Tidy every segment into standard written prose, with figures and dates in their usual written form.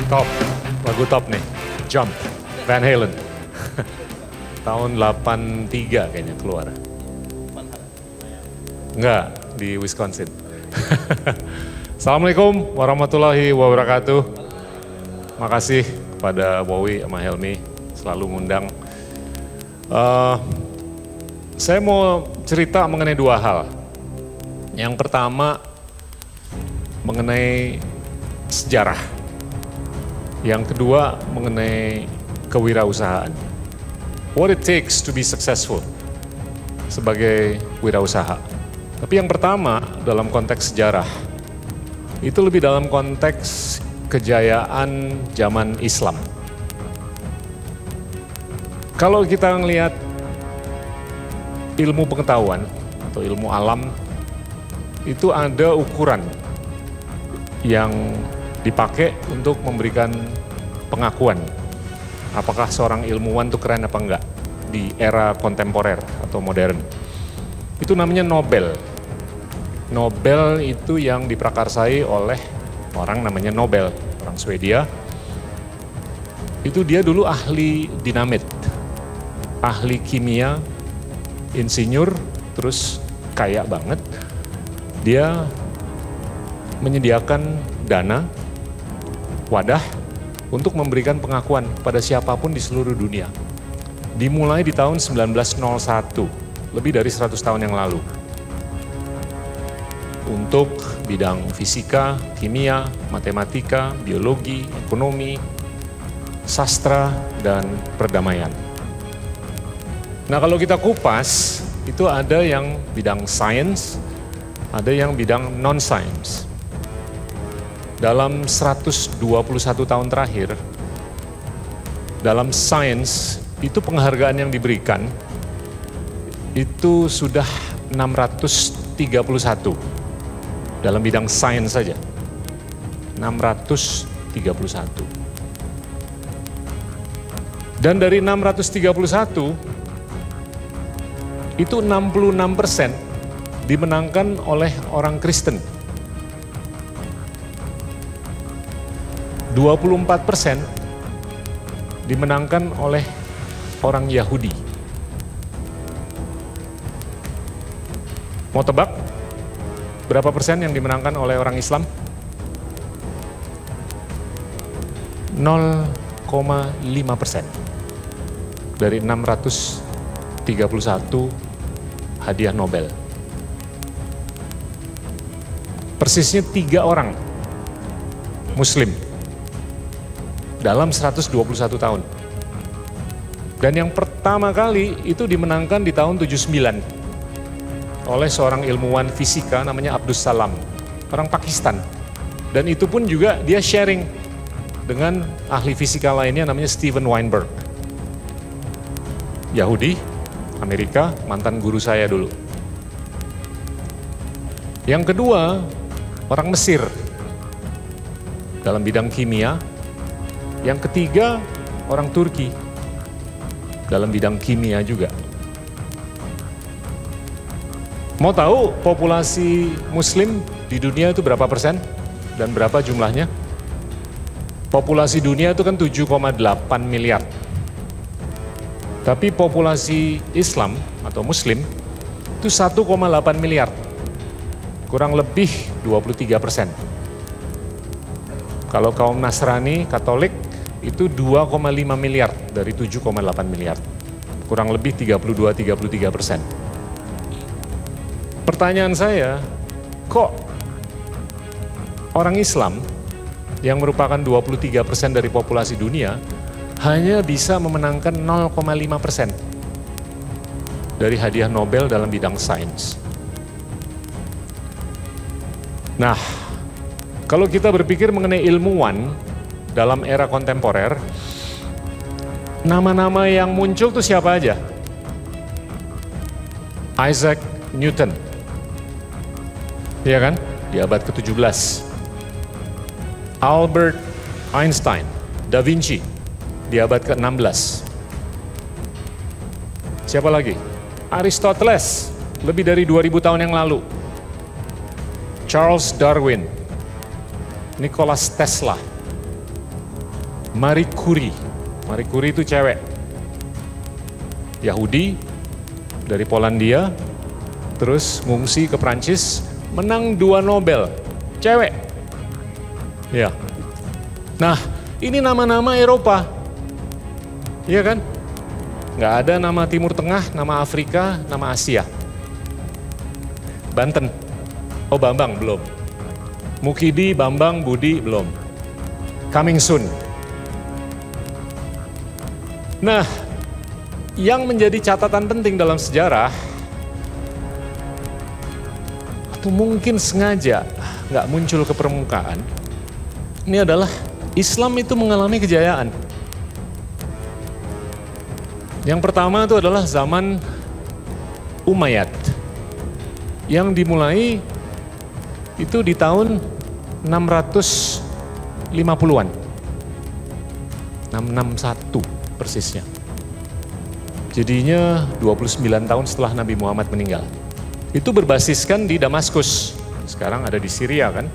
Top, lagu top nih, Jump, Van Halen. Tahun 83 kayaknya keluar. Enggak, di Wisconsin. Assalamualaikum warahmatullahi wabarakatuh. Makasih kepada Wowi sama Helmi selalu ngundang. Saya mau cerita mengenai dua hal. Yang pertama mengenai sejarah. Yang kedua mengenai kewirausahaan. What it takes to be successful sebagai wirausaha. Tapi yang pertama dalam konteks sejarah, itu lebih dalam konteks kejayaan zaman Islam. Kalau kita ngelihat ilmu pengetahuan atau ilmu alam, itu ada ukuran yang dipakai untuk memberikan pengakuan. Apakah seorang ilmuwan itu keren apa enggak di era kontemporer atau modern. Itu namanya Nobel. Nobel itu yang diprakarsai oleh orang namanya Nobel, orang Swedia. Itu dia dulu ahli dinamit, ahli kimia, insinyur, terus kaya banget. Dia menyediakan dana, wadah, untuk memberikan pengakuan pada siapapun di seluruh dunia. Dimulai di tahun 1901, lebih dari 100 tahun yang lalu. Untuk bidang fisika, kimia, matematika, biologi, ekonomi, sastra, dan perdamaian. Nah kalau kita kupas, itu ada yang bidang science, ada yang bidang non-science. Dalam 121 tahun terakhir, dalam sains itu penghargaan yang diberikan itu sudah 631 dalam bidang sains saja. 631. Dan dari 631 itu 66% dimenangkan oleh orang Kristen. 24% dimenangkan oleh orang Yahudi. Mau tebak berapa persen yang dimenangkan oleh orang Islam? 0,5% dari 631 hadiah Nobel. Persisnya 3 orang Muslim dalam 121 tahun. Dan yang pertama kali itu dimenangkan di tahun 79 oleh seorang ilmuwan fisika namanya Abdus Salam, orang Pakistan. Dan itu pun juga dia sharing dengan ahli fisika lainnya namanya Steven Weinberg. Yahudi, Amerika, mantan guru saya dulu. Yang kedua, orang Mesir dalam bidang kimia. Yang ketiga, orang Turki dalam bidang kimia juga. Mau tahu populasi Muslim di dunia itu berapa persen dan berapa jumlahnya? Populasi dunia itu kan 7,8 miliar. Tapi populasi Islam atau Muslim itu 1,8 miliar. Kurang lebih 23%. Kalau kaum Nasrani, Katolik, itu 2,5 miliar dari 7,8 miliar. Kurang lebih 32-33%. Pertanyaan saya, kok orang Islam yang merupakan 23% dari populasi dunia hanya bisa memenangkan 0,5% dari hadiah Nobel dalam bidang sains? Nah, kalau kita berpikir mengenai ilmuwan dalam era kontemporer, nama-nama yang muncul tuh siapa aja? Isaac Newton, ya kan? Di abad ke-17. Albert Einstein, Da Vinci, di abad ke-16. Siapa lagi? Aristoteles, lebih dari 2000 tahun yang lalu. Charles Darwin, Nikola Tesla, Marie Curie. Marie Curie itu cewek. Yahudi dari Polandia, terus ngungsi ke Prancis, menang 2 Nobel. Cewek. Ya. Nah, ini nama-nama Eropa. Iya kan? Nggak ada nama Timur Tengah, nama Afrika, nama Asia. Banten. Oh, Bambang belum. Mukidi, Bambang, Budi belum. Coming soon. Nah, yang menjadi catatan penting dalam sejarah, atau mungkin sengaja nggak muncul ke permukaan, ini adalah Islam itu mengalami kejayaan. Yang pertama itu adalah zaman Umayyad, yang dimulai itu di tahun 650-an. 661 persisnya. Jadinya 29 tahun setelah Nabi Muhammad meninggal. Itu berbasiskan di Damaskus, sekarang ada di Syria kan.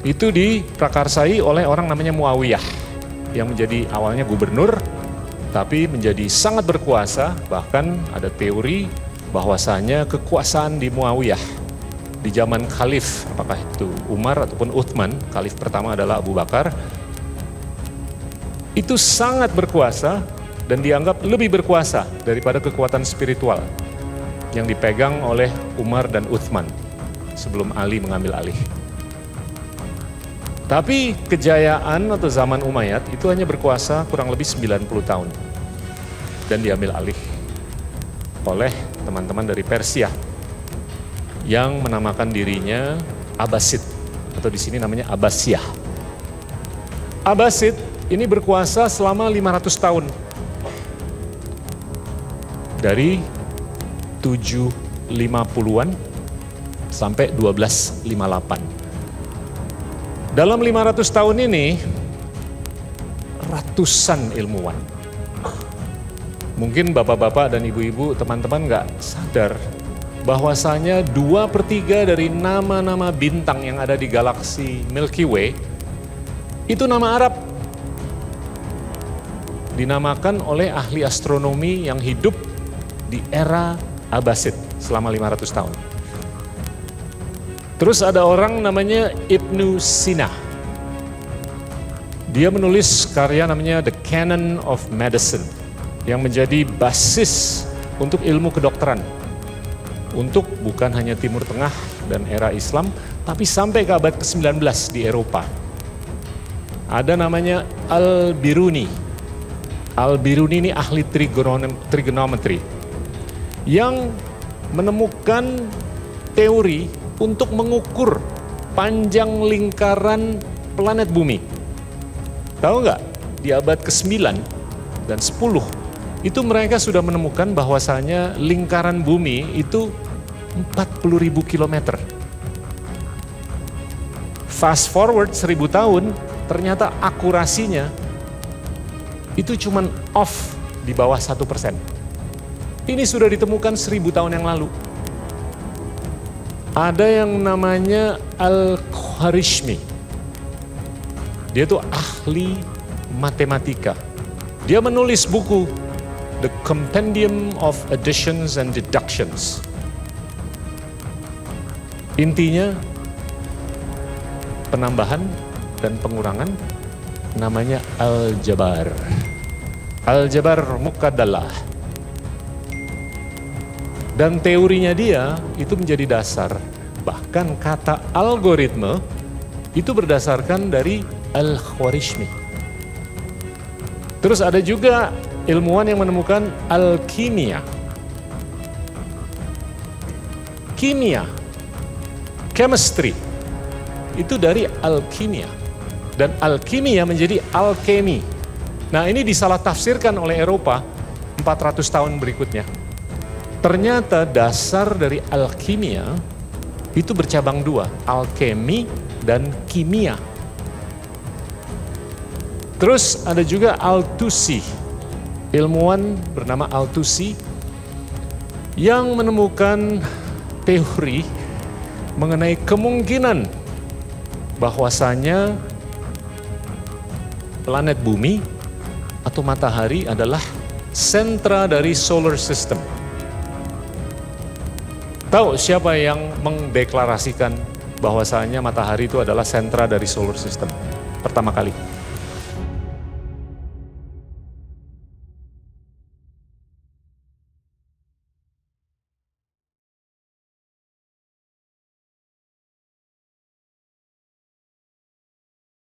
Itu diprakarsai oleh orang namanya Muawiyah, yang menjadi awalnya gubernur, tapi menjadi sangat berkuasa. Bahkan ada teori bahwasanya kekuasaan di Muawiyah di zaman Khalif, apakah itu Umar ataupun Uthman, Khalif pertama adalah Abu Bakar, itu sangat berkuasa dan dianggap lebih berkuasa daripada kekuatan spiritual yang dipegang oleh Umar dan Uthman sebelum Ali mengambil alih. Tapi kejayaan atau zaman Umayyad itu hanya berkuasa kurang lebih 90 tahun dan diambil alih oleh teman-teman dari Persia yang menamakan dirinya Abbasid, atau di sini namanya Abbasiyah. Abbasid ini berkuasa selama 500 tahun. Dari 750-an sampai 1258. Dalam 500 tahun ini, ratusan ilmuwan. Mungkin bapak-bapak dan ibu-ibu, teman-teman nggak sadar bahwasanya 2/3 dari nama-nama bintang yang ada di galaksi Milky Way itu nama Arab. Dinamakan oleh ahli astronomi yang hidup di era Abbasid selama 500 tahun. Terus ada orang namanya Ibnu Sina. Dia menulis karya namanya The Canon of Medicine yang menjadi basis untuk ilmu kedokteran. Untuk bukan hanya Timur Tengah dan era Islam, tapi sampai ke abad ke-19 di Eropa. Ada namanya Al-Biruni. Al-Biruni ini ahli trigonometri yang menemukan teori untuk mengukur panjang lingkaran planet bumi. Tahu nggak? Di abad ke-9 dan 10 itu mereka sudah menemukan bahwasanya lingkaran bumi itu 40.000 kilometer. Fast forward 1000 tahun, ternyata akurasinya itu cuman off di bawah 1%. Ini sudah ditemukan 1000 tahun yang lalu. Ada yang namanya Al-Khwarizmi. Dia itu ahli matematika. Dia menulis buku The Compendium of Additions and Deductions. Intinya penambahan dan pengurangan, namanya Al-Jabar. Al-Jabar Muqaddalah. Dan teorinya dia itu menjadi dasar. Bahkan kata algoritma itu berdasarkan dari Al-Khwarizmi. Terus ada juga ilmuwan yang menemukan alkimia. Kimia, chemistry, itu dari alkimia. Dan alkimia menjadi alkemi. Nah, ini disalah tafsirkan oleh Eropa 400 tahun berikutnya. Ternyata dasar dari alkimia itu bercabang dua, alkemi dan kimia. Terus ada juga Al-Tusi, ilmuwan bernama Al-Tusi yang menemukan teori mengenai kemungkinan bahwasanya planet bumi atau matahari adalah sentra dari solar system. Tahu siapa yang mendeklarasikan bahwasanya matahari itu adalah sentra dari solar system pertama kali?